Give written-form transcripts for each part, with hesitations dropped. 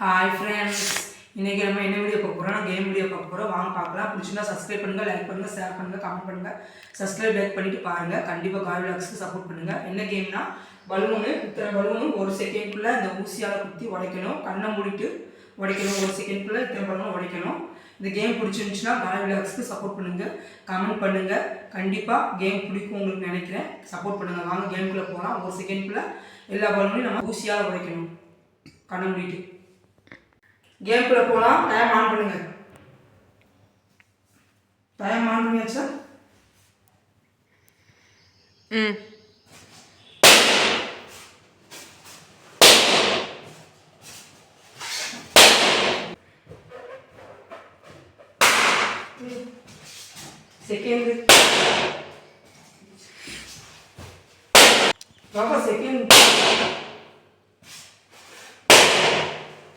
Hi friends, இன்றைக்கி நம்ம என்ன வீடியோ பார்க்க போகிறோம்? கேம் வீடியோ பார்க்க போகிறோம். வாங்க பார்க்கலாம். பிடிச்சிருந்தா சப்ஸ்கிரைப் பண்ணுங்கள், லைக் பண்ணுங்கள், ஷேர் பண்ணுங்கள், கமெண்ட் பண்ணுங்கள். சப்ஸ்கிரைப் லைக் பண்ணிவிட்டு பாருங்கள். கண்டிப்பாக காய் விளாக்ஸ்க்கு சப்போர்ட் பண்ணுங்கள். என்ன கேம்னா, பலூனு இத்தனை பலூனு ஒரு செகண்ட்குள்ளே இந்த ஊசியால் குத்தி உடைக்கணும். கண்ணை மூடிட்டு உடைக்கணும். ஒரு செகண்ட்குள்ளே இத்தனை பலூனும் உடைக்கணும். இந்த கேம் பிடிச்சிருந்துச்சுன்னா காய் விளாக்ஸ்க்கு சப்போர்ட் பண்ணுங்கள், கமெண்ட் பண்ணுங்கள். கண்டிப்பாக கேம் பிடிக்கும் உங்களுக்கு நினைக்கிறேன். சப்போர்ட் பண்ணுங்கள். வாங்க கேமுக்குள்ளே போகலாம். ஒரு செகண்ட்குள்ளே எல்லா பலூனையும் நம்ம ஊசியால் உடைக்கணும். கண்ணை மூடிட்டு கேம்குள்ளே போகலாம். டைம் ஆன் பண்ணுங்க. டைம் ஆன் பண்ணியாச்சா? செகண்ட் பாப்பா, செகண்ட்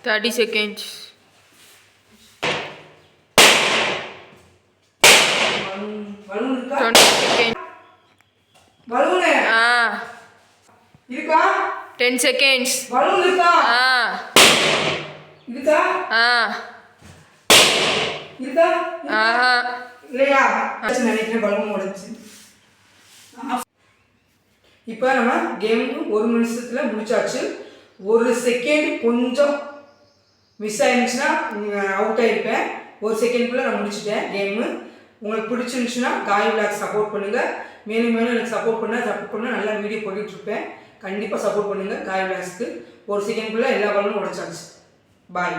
30 seconds. பலூன் இருக்கா? 20 seconds. பலூன் இருக்கா? 10 seconds. பலூன் இருக்கா? இருக்கா? இருக்கா? இல்லையா? நினைக்கிறேன் பலூன் உடைச்சு. இப்போ நம்ம கேம் 1 நிமிஷத்தில் முடிச்சாச்சு. ஒரு செகண்ட் கொஞ்சம் மிஸ் ஆயிருந்துச்சுன்னா அவுட் ஆகிருப்பேன். ஒரு செகண்ட்குள்ளே நான் முடிச்சுட்டேன் கேமு. உங்களுக்கு பிடிச்சிருந்துச்சுன்னா காய் விளாக் சப்போர்ட் பண்ணுங்கள். மேலும் மேலும் எனக்கு சப்போர்ட் பண்ண நல்லா வீடியோ போட்டுட்ருப்பேன். கண்டிப்பாக சப்போர்ட் பண்ணுங்கள் காய் விளாக்ஸ்க்கு. ஒரு செகண்ட்குள்ளே எல்லா பலனும் உடைச்சாச்சு. பாய்.